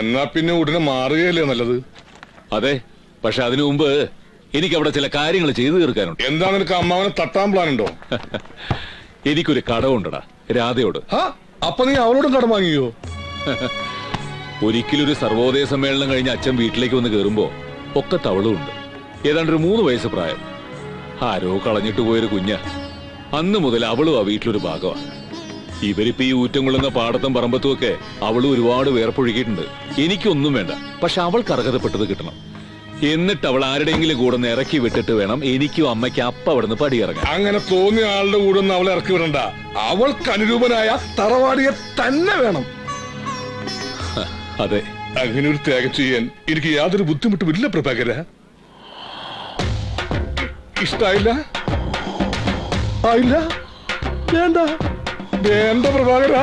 എന്നാ പിന്നെ ഉടനെ മാറുകയല്ലേ നല്ലത്? അതെ, പക്ഷെ അതിനു മുമ്പ് എനിക്ക് അവിടെ ചില കാര്യങ്ങൾ ചെയ്തു തീർക്കാനുണ്ട്. എന്താ നിനക്ക് അമ്മാവനെ തട്ടാൻ പ്ലാൻ ഉണ്ടോ? എനിക്കൊരു കടമുണ്ടടാ രാധയോട്. അപ്പൊ നീ അവളോടും കടം വാങ്ങിയോ? ഒരിക്കലൊരു സർവോദയ സമ്മേളനം കഴിഞ്ഞ് അച്ഛൻ വീട്ടിലേക്ക് വന്ന് കയറുമ്പോ ഒക്കെ തവളുണ്ട്. ഏതാണ്ട് ഒരു 3 വയസ്സ് പ്രായം. ആരോ കളഞ്ഞിട്ട് പോയൊരു കുഞ്ഞ. അന്ന് മുതൽ അവളും ആ വീട്ടിലൊരു ഭാഗമാണ്. ഇവരിപ്പോ ഈ ഊറ്റംകുള്ളുന്ന പാടത്തും പറമ്പത്തും ഒക്കെ അവളും ഒരുപാട് വേർപ്പൊഴുകിയിട്ടുണ്ട്. എനിക്കൊന്നും വേണ്ട, പക്ഷെ അവൾക്ക് അർഹതപ്പെട്ടത് കിട്ടണം. എന്നിട്ട് അവൾ ആരുടെയെങ്കിലും കൂടെ ഒന്ന് ഇറക്കി വിട്ടിട്ട് വേണം എനിക്കും അമ്മയ്ക്ക് അപ്പ അവിടെ നിന്ന് പടിയിറങ്ങാൻ. അങ്ങനെ തോന്നിയ ആളുടെ കൂടെ ഒന്ന് അവളെ ഇറക്കി വിടണ്ട. അവൾക്ക് അനുരൂപനായ തറവാടിയെ തന്നെ വേണം. അതെ, അങ്ങനെ ഒരു ത്യാഗം ചെയ്യാൻ എനിക്ക് യാതൊരു ബുദ്ധിമുട്ടുമില്ല പ്രഭാകര. ഇഷ്ടായില്ല? ആയില്ല? വേണ്ട വേണ്ട പ്രഭാകര.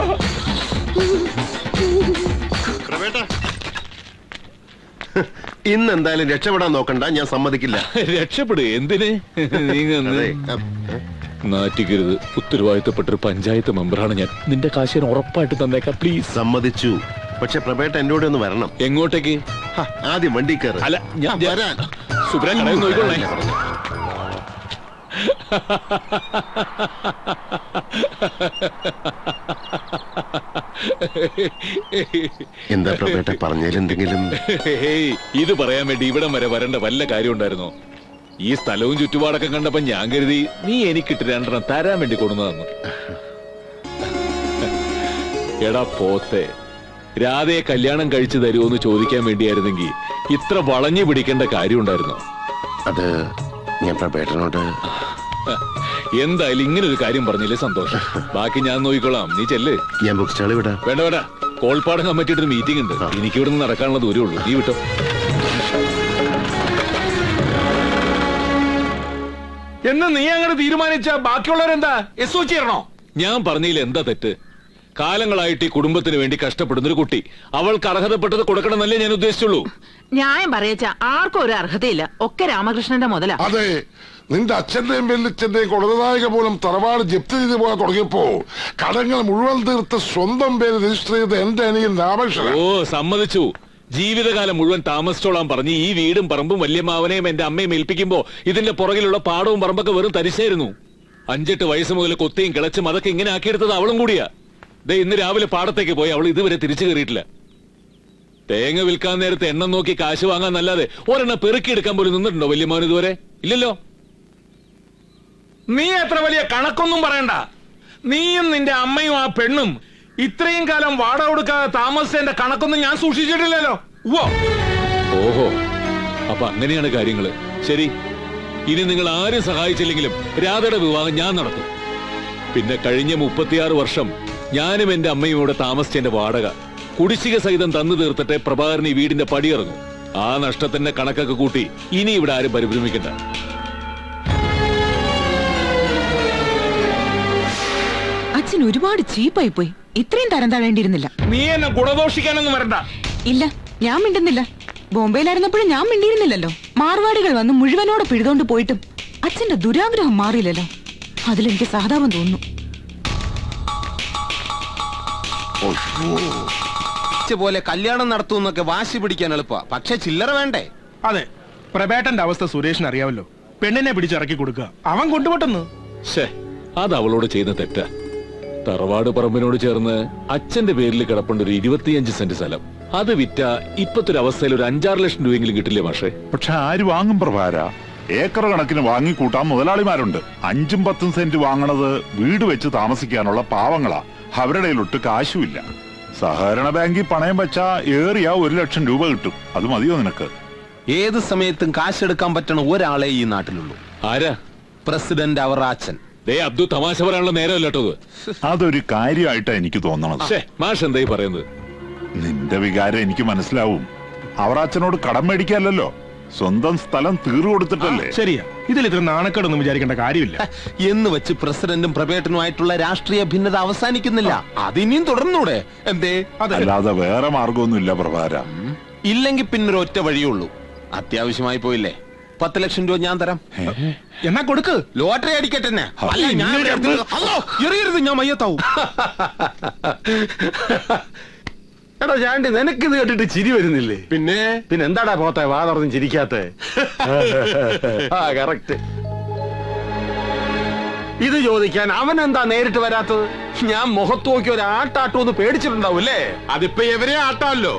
ഇന്ന് എന്തായാലും രക്ഷപ്പെടാൻ നോക്കണ്ട, ഞാൻ സമ്മതിക്കില്ല. രക്ഷപ്പെടുക എന്തിന്? നാറ്റിക്കരുത്. ഉത്തരവാദിത്തപ്പെട്ടൊരു പഞ്ചായത്ത് മെമ്പറാണ് ഞാൻ. നിന്റെ കാശിന് ഉറപ്പായിട്ട് തന്നേക്കാം, പ്ലീസ്. സമ്മതിച്ചു. പക്ഷെ പ്രഭേട്ട എന്നോട് ഒന്ന് വരണം. എങ്ങോട്ടേക്ക്? ആദ്യം വണ്ടി കയറി. അല്ല, ഞാൻ വരാൻ. സുബ്ര കടയിൽ നോക്കിക്കോളേ. എന്താ പ്രഭേട്ട പറഞ്ഞതിലെന്തെങ്കിലും? ഇത് പറയാൻ വേണ്ടി ഇവിടം വരെ വരേണ്ട വല്ല കാര്യം ഉണ്ടായിരുന്നോ? ഈ സ്ഥലവും ചുറ്റുപാടൊക്കെ കണ്ടപ്പോ ഞാൻ കരുതി നീ എനിക്കിട്ട് 2 തരാൻ വേണ്ടി കൊടുന്നതെന്ന്. എടാ പോത്തെ, രാധയെ കല്യാണം കഴിച്ചു തരുമോന്ന് ചോദിക്കാൻ വേണ്ടിയായിരുന്നെങ്കിൽ ഇത്ര വളഞ്ഞു പിടിക്കേണ്ട കാര്യം ഉണ്ടായിരുന്നോ? അത് ഞാൻ പ്രഭേട്ടനോട്. എന്തായാലും ഇങ്ങനെ ഒരു കാര്യം പറഞ്ഞില്ലേ, സന്തോഷം. ബാക്കി ഞാൻ നോക്കിക്കോളാം, നീ ചെല്ല്. ഞാൻ ബുക്ക് സ്റ്റാളിൽ വിടാം. വേണ്ട വേണ്ട, കോൾപ്പാടം കമ്മിറ്റിയുടെ ഒരു മീറ്റിംഗ് ഉണ്ട്. എനിക്ക് ഇവിടെ നിന്ന് നടക്കാനുള്ള ദൂരേ ഉള്ളൂ, നീ വിട്ടോ. എന്ന് നീ അങ്ങനെ തീരുമാനിച്ച ബാക്കിയുള്ളവരെന്താ എസ്സൂച്ചിരണോ? ഞാൻ പറഞ്ഞതിൽ എന്താ തെറ്റ്? കാലങ്ങളായിട്ട് ഈ കുടുംബത്തിന് വേണ്ടി കഷ്ടപ്പെടുന്ന ഒരു കുട്ടി, അവൾക്ക് അർഹതപ്പെട്ടത് കൊടുക്കണമെന്നല്ലേ ഞാൻ ഉദ്ദേശിച്ചുള്ളൂ. ന്യായം പറയച്ച ആർക്കും ഒരു അർഹതയില്ല. ഒക്കെ രാമകൃഷ്ണന്റെ മുതലാ. അതെ, നിന്റെ അച്ഛന്റെയും വെല്ലിച്ചന്റെയും കൊടനായക മൂലം തറവാട് ജപ്തി ചെയ്ത് പോകാൻ തുടങ്ങിയപ്പോ കടങ്ങൾ മുഴുവൻ തീർത്ത് സ്വന്തം പേര് രജിസ്റ്റർ ചെയ്ത് എന്റെ അനിയൻ രാമകൃഷ്ണൻ. ഓ, സമ്മതിച്ചു. ജീവിതകാലം മുഴുവൻ താമസിച്ചോളാൻ പറഞ്ഞ് ഈ വീടും പറമ്പും വല്യമ്മാവനെയും എന്റെ അമ്മയും ഏൽപ്പിക്കുമ്പോ ഇതിന്റെ പുറകിലുള്ള പാടവും പറമ്പൊക്കെ വെറും തരിശായിരുന്നു. 5-8 വയസ്സ് മുതൽ കൊത്തിയും കിളച്ചും അതൊക്കെ ഇങ്ങനെ ആക്കിയെടുത്തത് അവളും കൂടിയാ. ദേ ഇന്ന് രാവിലെ പാടത്തേക്ക് പോയി അവൾ ഇതുവരെ തിരിച്ചു കയറിയിട്ടില്ല. തേങ്ങ വിൽക്കാൻ നേരത്തെ എണ്ണം നോക്കി കാശ് വാങ്ങാൻ നല്ലാതെ ഒരെണ്ണം പെറുക്കിയെടുക്കാൻ പോലും നിന്നിട്ടുണ്ടോ വല്യമ്മാവൻ ഇതുവരെ? ഇല്ലല്ലോ. നീ അത്ര വലിയ കണക്കൊന്നും പറയണ്ട. നീയും നിന്റെ അമ്മയും ആ പെണ്ണും ഇത്രയും കാലം വാടക കൊടുക്കാതെ താമസിച്ചതിന്റെ കണക്കൊന്നും ഞാൻ സൂക്ഷിച്ചിട്ടില്ലല്ലോ. ഓഹോ, അപ്പൊ അങ്ങനെയാണ് കാര്യങ്ങള്. ശരി, ഇനി നിങ്ങൾ ആരും സഹായിച്ചില്ലെങ്കിലും രാധയുടെ വിവാഹം ഞാൻ നടത്തും. പിന്നെ കഴിഞ്ഞ 36 വർഷം ഞാനും എന്റെ അമ്മയും ഇവിടെ താമസിച്ചതിന്റെ വാടക കുടിശ്ശിക സഹിതം തന്നു തീർത്തിട്ട് പ്രഭാകരൻ ഈ വീടിന്റെ പടിയിറങ്ങും. ആ നഷ്ടത്തിന്റെ കണക്കൊക്കെ കൂട്ടി ഇനി ഇവിടെ ആരും പരിഭ്രമിക്കണ്ട. അച്ഛൻ ഒരുപാട് ചീപ്പായി പോയി. ഇത്രയും തരം താഴേണ്ടിയിരുന്നില്ല. നീ എന്നെ ഗുണദോഷിക്കാനൊന്നും വരണ്ട. ഇല്ല, ഞാൻ മിണ്ടുന്നില്ല. ബോംബെയിലായിരുന്നപ്പോഴും ഞാൻ മിണ്ടിയിരുന്നില്ലല്ലോ. മാർവാടികൾ വന്ന് മുഴുവനോടെ പിഴുതോണ്ട് പോയിട്ടും അച്ഛന്റെ ദുരാഗ്രഹം മാറിയില്ലല്ലോ. അതിലെനിക്ക് സഹതാപം തോന്നുന്നു. പോലെ കല്യാണം നടത്തുന്നൊക്കെ വാശി പിടിക്കാൻ എളുപ്പ, പക്ഷെ ചില്ലറ വേണ്ടേ? അതെ, പ്രഭേട്ടന്റെ അവസ്ഥ സുരേഷിന് അറിയാവല്ലോ. പെണ്ണിനെ പിടിച്ചിറക്കി കൊടുക്കുക, അവൻ കൊണ്ടുപോട്ടെന്ന്. അത് അവളോട് ചെയ്യുന്ന തെറ്റാ. തറവാട് പറമ്പിനോട് ചേർന്ന് അച്ഛന്റെ പേരിൽ കിടപ്പുണ്ട് ഒരു 25 സെന്റ് സ്ഥലം. അത് വിറ്റ ഇപ്പത്തെ ഒരു അവസ്ഥയിൽ ഒരു 5-6 ലക്ഷം രൂപയെങ്കിലും കിട്ടില്ലേ മാഷേ? പക്ഷെ ആര് വാങ്ങും പ്രഭാര? ഏക്കർ കണക്കിന് വാങ്ങിക്കൂട്ടാൻ മുതലാളിമാരുണ്ട്. 5-10 സെന്റ് വാങ്ങണത് വീട് വെച്ച് താമസിക്കാനുള്ള പാവങ്ങളാ. അവരുടെ ഒട്ട് കാശുമില്ല. സഹകരണ ബാങ്കിൽ പണയം വെച്ചാ ഏറിയ 1 ലക്ഷം രൂപ കിട്ടും. അത് മതിയോ നിനക്ക്? ഏത് സമയത്തും കാശെടുക്കാൻ പറ്റണ ഒരാളെ ഈ നാട്ടിലുള്ളൂ. ആരാ? പ്രസിഡന്റ് അവറാച്ചൻ. അബ്ദു തമാശ പറയാനുള്ള നേരമല്ലോ. അതൊരു കാര്യമായിട്ടാ എനിക്ക് തോന്നണത്. മാഷ് എന്തായി പറയുന്നത്? നിന്റെ വികാരം എനിക്ക് മനസ്സിലാവും. അവറാച്ചനോട് കടം മേടിക്കാനല്ലോ, സ്വന്തം സ്ഥലം തീർന്നു കൊടുത്തിട്ടല്ലേ. ശരിയാ, ഇതിൽ ഇത്ര നാണക്കേടൊന്നും വിചാരിക്കേണ്ട കാര്യമില്ല. എന്ന് വെച്ച് പ്രസിഡന്റും പ്രഭേട്ടനുമായിട്ടുള്ള രാഷ്ട്രീയ ഭിന്നത അവസാനിക്കുന്നില്ല. അതിനിയും തുടർന്നൂടെ? എന്തേ? അല്ലാതെ വേറെ മാർഗമൊന്നുമില്ല പ്രഭാര. ഇല്ലെങ്കിൽ പിന്നൊരു ഒറ്റ വഴിയുള്ളൂ. അത്യാവശ്യമായി പോയില്ലേ, 10 ലക്ഷം രൂപ ഞാൻ തരാം. എന്നാ കൊടുക്ക്. ലോട്ടറി അടിക്കട്ടെ. എറിയരുത്, ഞാൻ മയ്യത്താവും. എടാ ചാണ്ടി, നിനക്കിത് കേട്ടിട്ട് ചിരി വരുന്നില്ലേ? പിന്നെ എന്താടാ പോത്തെ വാ തുറന്ന് ചിരിക്കാത്തെ? ആ കറക്റ്റ്. ഇത് ചോദിക്കാൻ അവൻ എന്താ നേരിട്ട് വരാത്തത്? ഞാൻ മുഖത്ത് നോക്കി ഒരു ആട്ടാട്ടോന്ന് പേടിച്ചിട്ടുണ്ടാവൂല്ലേ? അതിപ്പോ എവരെ ആട്ടാമല്ലോ.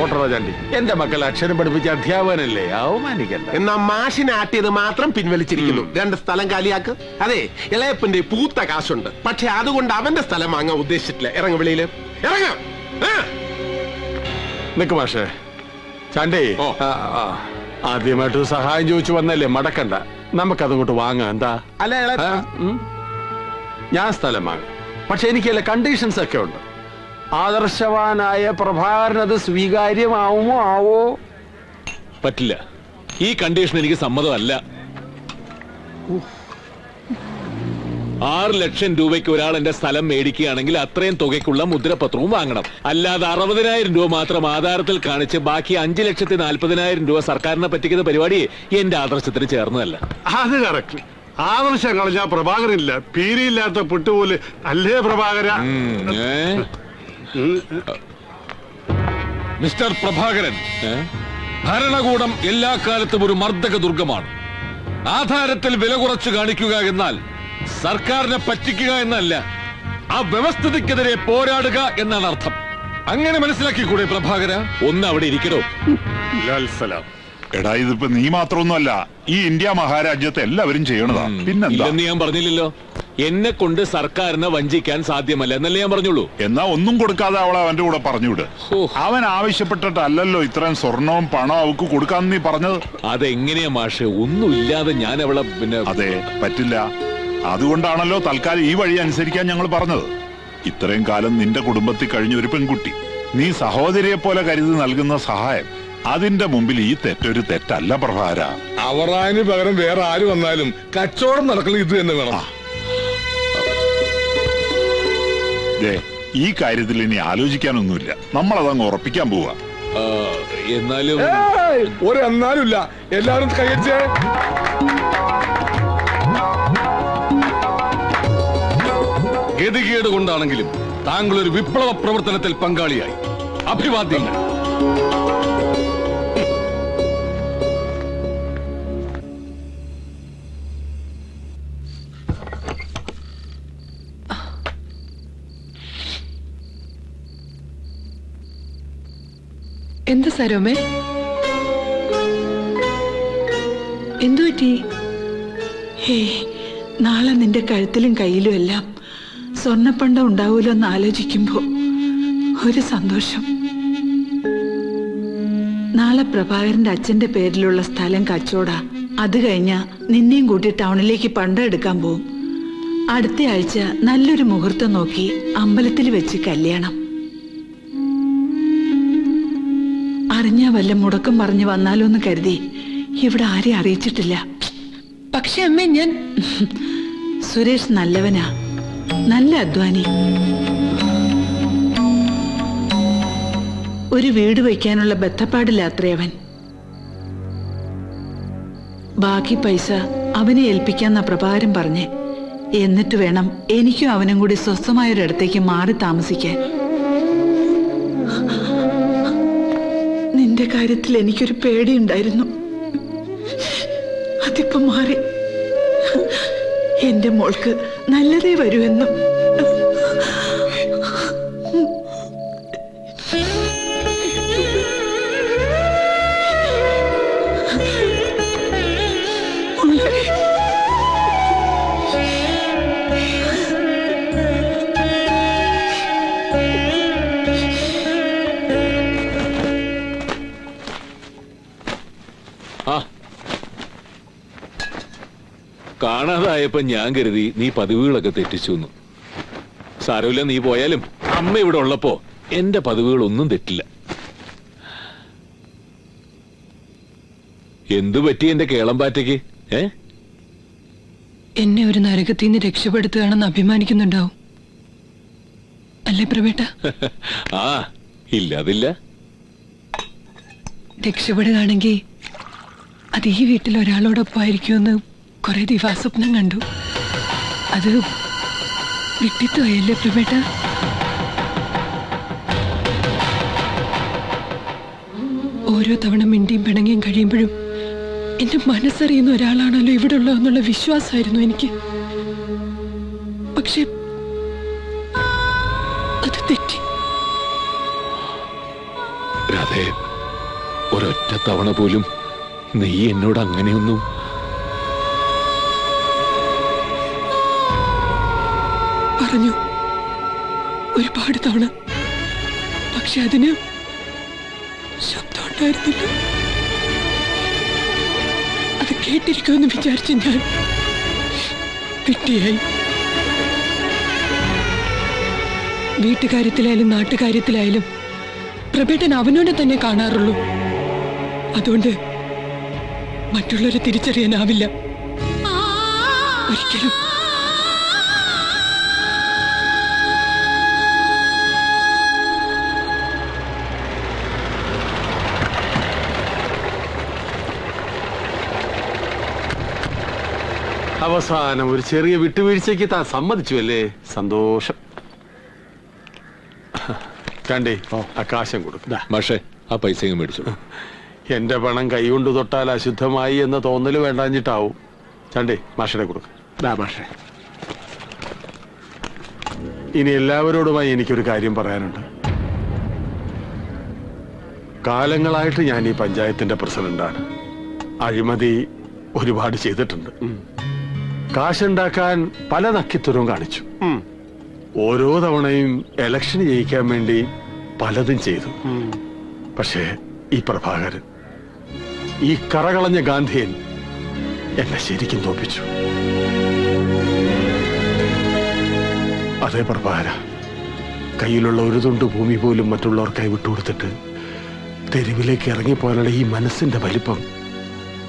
ഓട്ടറ ചാണ്ടി, എന്റെ മക്കളെ അക്ഷരം പഠിപ്പിച്ച അധ്യാപകനല്ലേ, അവമാനിക്കണ്ട. എന്നാ മാഷിനെ ആട്ടിയത് മാത്രം പിൻവലിച്ചിരിക്കുന്നു. 2 സ്ഥലം കാലിയാക്ക്. അതെ, ഇളയപ്പന്റെ പൂത്ത കാശുണ്ട്, പക്ഷെ അതുകൊണ്ട് അവന്റെ സ്ഥലം വാങ്ങാൻ ഉദ്ദേശിച്ചിട്ടില്ല. ഇറങ്ങ വെളിയില്, ഇറങ്ങാം. നിക്ക് മാഷേ. ചാണ്ടി, ആദ്യമായിട്ട് സഹായം ചോദിച്ചു വന്നല്ലേ, മടക്കണ്ട. നമുക്കതങ്ങോട്ട് വാങ്ങാം. എന്താ? അല്ല, ഞാൻ സ്ഥലം വാങ്ങാം, പക്ഷെ എനിക്ക് ചില കണ്ടീഷൻസ് ഒക്കെ ഉണ്ട്. ആദർശവാനായ പ്രഭാകരനത് സ്വീകാര്യമാവുമോ ആവോ? പറ്റില്ല. ഈ കണ്ടീഷൻ എനിക്ക് സമ്മതമല്ല. 6 ലക്ഷം രൂപയ്ക്ക് ഒരാൾ എന്റെ സ്ഥലം മേടിക്കുകയാണെങ്കിൽ അത്രയും തുകയ്ക്കുള്ള മുദ്രപത്രവും വാങ്ങണം. അല്ലാതെ 60,000 രൂപ മാത്രം ആധാരത്തിൽ കാണിച്ച് ബാക്കി 5,40,000 രൂപ സർക്കാരിനെ പറ്റിക്കുന്ന പരിപാടി എന്റെ ആദർശത്തിന് ചേർന്നതല്ല. അത് കറക്റ്റ്. ആദർശം കളഞ്ഞാ പ്രഭാകരനില്ല, പീരിയില്ലാത്ത പുട്ടുപോലെ അല്ലേ പ്രഭാകര? മിസ്റ്റർ പ്രഭാകരൻ, ഭരണകൂടം എല്ലാ കാലത്തും ഒരു മർദ്ദക ദുർഗമാണ്. ആധാരത്തിൽ വില കുറച്ച് കാണിക്കുക എന്നാൽ സർക്കാരിനെ പറ്റിക്കുക എന്നല്ല, ആ വ്യവസ്ഥിതിക്കെതിരെ പോരാടുക എന്നാണ് അർത്ഥം. അങ്ങനെ മനസ്സിലാക്കിക്കൂടെ പ്രഭാകര? ഒന്ന് അവിടെ ഇരിക്കണോ? എടാ, ഇതിപ്പോ നീ മാത്രമൊന്നുമല്ല, ഈ ഇന്ത്യ മഹാരാജ്യത്തെ എല്ലാവരും ചെയ്യണതാ. പിന്നെന്താ? ഞാൻ പറഞ്ഞില്ലല്ലോ, എന്നെ കൊണ്ട് സർക്കാരിനെ വഞ്ചിക്കാൻ സാധ്യമല്ല എന്നല്ലേ ഞാൻ പറഞ്ഞുള്ളൂ. എന്നാ ഒന്നും കൊടുക്കാതെ അവളെ അവന്റെ കൂടെ പറഞ്ഞുവിട്. അവൻ ആവശ്യപ്പെട്ടിട്ടല്ലല്ലോ ഇത്രയും സ്വർണവും പണവും അവക്ക് കൊടുക്കാന്ന് നീ പറഞ്ഞത്. അതെങ്ങനെയാ മാഷെ? ഒന്നുമില്ലാതെ ഞാൻ അവളെ അതെ, പറ്റില്ല. അതുകൊണ്ടാണല്ലോ തൽക്കാലം ഈ വഴി അനുസരിക്കാൻ ഞങ്ങൾ പറഞ്ഞത്. ഇത്രയും കാലം നിന്റെ കുടുംബത്തിൽ കഴിഞ്ഞ ഒരു പെൺകുട്ടി, നീ സഹോദരിയെ പോലെ കരുതി നൽകുന്ന സഹായം, അതിന്റെ മുമ്പിൽ ഈ തെറ്റൊരു തെറ്റല്ല പ്രഭാര. അവറാന് പകരം വേറെ ആര് വന്നാലും കച്ചവടം നടക്കുന്നത് ഇത് തന്നെ വേണം. ഈ കാര്യത്തിൽ ഇനി ആലോചിക്കാനൊന്നുമില്ല, നമ്മളതങ്ങ് ഉറപ്പിക്കാൻ പോവാ. എന്നാലും എന്നാലുമില്ല. എല്ലാവരും കൈയടിച്ചേ. ഗതികേട് കൊണ്ടാണെങ്കിലും താങ്കൾ ഒരു വിപ്ലവ പ്രവർത്തനത്തിൽ പങ്കാളിയായി. അഭിവാദ്യങ്ങൾ. എന്ത് സരോമേ, എന്തു പറ്റി? ഹേ, നാളെ നിന്റെ കഴുത്തിലും കയ്യിലും എല്ലാം സ്വർണ്ണപ്പണ്ടം ഉണ്ടാവൂലോ എന്ന് ആലോചിക്കുമ്പോ ഒരു സന്തോഷം. നാളെ പ്രഭാകരന്റെ അച്ഛന്റെ പേരിലുള്ള സ്ഥലം കച്ചോടാ. അത് കഴിഞ്ഞാ നിന്നെയും കൂട്ടി ടൗണിലേക്ക് പണ്ടം എടുക്കാൻ പോവും. അടുത്ത ആഴ്ച നല്ലൊരു മുഹൂർത്തം നോക്കി അമ്പലത്തിൽ വെച്ച് കല്യാണം. അറിഞ്ഞാ വല്ല മുടക്കം പറഞ്ഞു വന്നാലോ എന്ന് കരുതി ഇവിടെ ആരെയും അറിയിച്ചിട്ടില്ല. പക്ഷെ അമ്മേ, ഞാൻ സുരേഷ് നല്ലവനാ, നല്ല അധ്വാനി. ഒരു വീട് വയ്ക്കാനുള്ള ബന്ധപ്പാടില്ലാത്രേ അവൻ. ബാക്കി പൈസ അവനെ ഏൽപ്പിക്കാന്ന പ്രഭാരം പറഞ്ഞ്, എന്നിട്ട് വേണം എനിക്കും അവനും കൂടി സ്വസ്ഥമായൊരിടത്തേക്ക് മാറി താമസിക്കാൻ. നിന്റെ കാര്യത്തിൽ എനിക്കൊരു പേടിയുണ്ടായിരുന്നു, അതിപ്പോ മാറി. എന്റെ മോൾക്ക് നല്ലതേ വരുമെന്നും. കാണാതായപ്പോ ഞാൻ കരുതി നീ പതിവുകളൊക്കെ തെറ്റിച്ചു. സാരമില്ല, നീ പോയാലും അമ്മ ഇവിടെ ഉള്ളപ്പോ എന്റെ പതിവുകളൊന്നും തെറ്റില്ല. എന്തു പറ്റി എന്റെ കേളമ്പാറ്റയ്ക്ക്? എന്നെ ഒരു നരകത്തിൽ നിന്ന് രക്ഷപ്പെടുത്തുകയാണെന്ന് അഭിമാനിക്കുന്നുണ്ടാവും അല്ലേ പ്രവേട്ട? ആ, ഇല്ല അതില്ല. രക്ഷപ്പെടുകയാണെങ്കിൽ അത് ഈ വീട്ടിൽ ഒരാളോടൊപ്പമായിരിക്കുമെന്ന് കുറെ ദിവാസ്വപ്നം കണ്ടു. അത് വിട്ടിത്തോയല്ലേ പ്രവേട്ട? ഓരോ തവണ മിണ്ടിയും പിണങ്ങിയും കഴിയുമ്പോഴും എന്റെ മനസ്സറിയുന്ന ഒരാളാണല്ലോ ഇവിടെ ഉള്ളതെന്നുള്ള വിശ്വാസമായിരുന്നു എനിക്ക്. പക്ഷെ അത് തെറ്റി. രാധേ, ഒരൊറ്റ തവണ പോലും നീ എന്നോട് അങ്ങനെയൊന്നും. പറഞ്ഞു ഒരുപാട് തവണ, പക്ഷെ അതിന് ശബ്ദം ഉണ്ടായിരുന്നില്ല. അത് കേട്ടിരിക്കുമെന്ന് വിചാരിച്ച് ഞാൻ വിട്ടിയായി. വീട്ടുകാര്യത്തിലായാലും നാട്ടുകാര്യത്തിലായാലും പ്രഭേട്ടൻ അവനോടെ തന്നെ കാണാറുള്ളൂ. അതുകൊണ്ട് മറ്റുള്ളവരെ തിരിച്ചറിയാനാവില്ല ഒരിക്കലും. അവസാനം ഒരു ചെറിയ വിട്ടുവീഴ്ചയ്ക്ക് താൻ സമ്മതിച്ചു അല്ലേ? സന്തോഷം. കണ്ടേ, ആകാശം കൊടുക്കും. മാഷേ, ആ പൈസയും മേടിച്ചു. എന്റെ പണം കൈകൊണ്ട് തൊട്ടാൽ അശുദ്ധമായി എന്ന തോന്നല് വേണ്ടാഞ്ഞിട്ടാവും. ചണ്ടേ, മാഷയുടെ കൊടുക്കും. മാഷേ, ഇനി എല്ലാവരോടുമായി എനിക്കൊരു കാര്യം പറയാനുണ്ട്. കാലങ്ങളായിട്ട് ഞാൻ ഈ പഞ്ചായത്തിന്റെ പ്രസിഡന്റാണ്. അഴിമതി ഒരുപാട് ചെയ്തിട്ടുണ്ട്. കാശുണ്ടാക്കാൻ പല നക്കിത്തുരവും കാണിച്ചു. ഓരോ തവണയും ഇലക്ഷന് ജയിക്കാൻ വേണ്ടി പലതും ചെയ്തു. പക്ഷേ ഈ പ്രഭാകരൻ, ഈ കറകളഞ്ഞ ഗാന്ധിയൻ എന്നെ ശരിക്കും തോപ്പിച്ചു. അതേ പ്രഭാകര, കയ്യിലുള്ള ഒരു തുണ്ട് ഭൂമി പോലും മറ്റുള്ളവർക്കായി വിട്ടുകൊടുത്തിട്ട് തെരുവിലേക്ക് ഇറങ്ങിപ്പോയാലുള്ള ഈ മനസ്സിന്റെ വലിപ്പം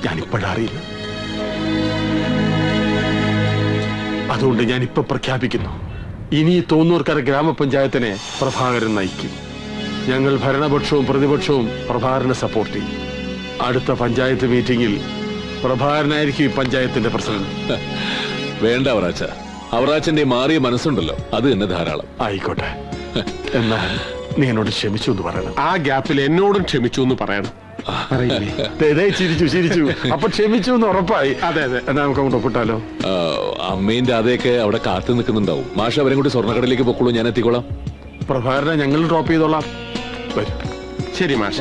ഞാനിപ്പോഴറിയില്ല. അതുകൊണ്ട് ഞാനിപ്പോ പ്രഖ്യാപിക്കുന്നു, ഇനി തോന്നൂർക്കര ഗ്രാമപഞ്ചായത്തിനെ പ്രഭാകരൻ നയിക്കും. ഞങ്ങൾ ഭരണപക്ഷവും പ്രതിപക്ഷവും പ്രഭാകരനെ സപ്പോർട്ട് ചെയ്യും. അടുത്ത പഞ്ചായത്ത് മീറ്റിംഗിൽ പ്രഭാകരനായിരിക്കും ഈ പഞ്ചായത്തിന്റെ പ്രസിഡന്റ്. വേണ്ട അവറാച്ച, അവറാച്ചന്റെ മാറിയ മനസ്സുണ്ടല്ലോ, അത് തന്നെ ധാരാളം. ആയിക്കോട്ടെ, എന്നാൽ നീ എന്നോട് ക്ഷമിച്ചു എന്ന് പറയണം. ആ ഗ്യാപ്പിൽ എന്നോടും ക്ഷമിച്ചു എന്ന് പറയണം. ചിരിച്ചു ചിരിച്ചു. അപ്പൊ ക്ഷമിച്ചു എന്ന് ഉറപ്പായി. അതെ അതെ, എന്നാ നമുക്ക് അങ്ങോട്ട് ഒപ്പിട്ടാലോ? അമ്മയും രാധയൊക്കെ അവിടെ കാത്തു നിൽക്കുന്നുണ്ടാവും. മാഷ അവരെ കൂടി സ്വർണ്ണക്കടയിലേക്ക് പൊക്കോളൂ, ഞാൻ എത്തിക്കോളാം. പ്രഭാകരനെ ഞങ്ങൾ ഡ്രോപ്പ് ചെയ്തോളാം. വരും. ശരി മാഷ.